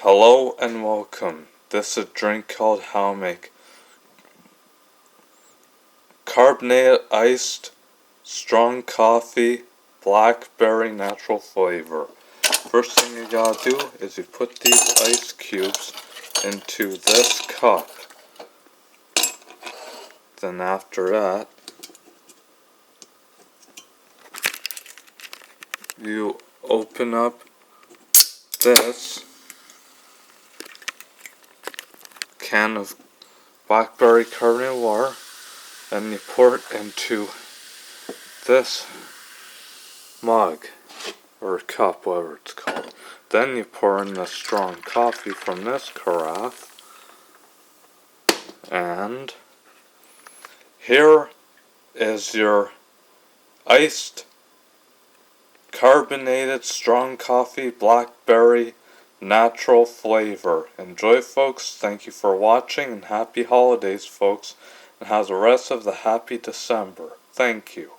Hello and welcome. This is a drink called How Make Carbonated iced strong coffee blackberry natural flavor. First thing you gotta do is you put these ice cubes into this cup. Then after that, you open up this can of blackberry carbonated water and you pour it into this mug or cup, whatever it's called. Then you pour in the strong coffee from this carafe, and here is your iced carbonated strong coffee blackberry natural flavor. Enjoy, folks. Thank you for watching, and happy holidays, folks, and have the rest of the happy December. Thank you.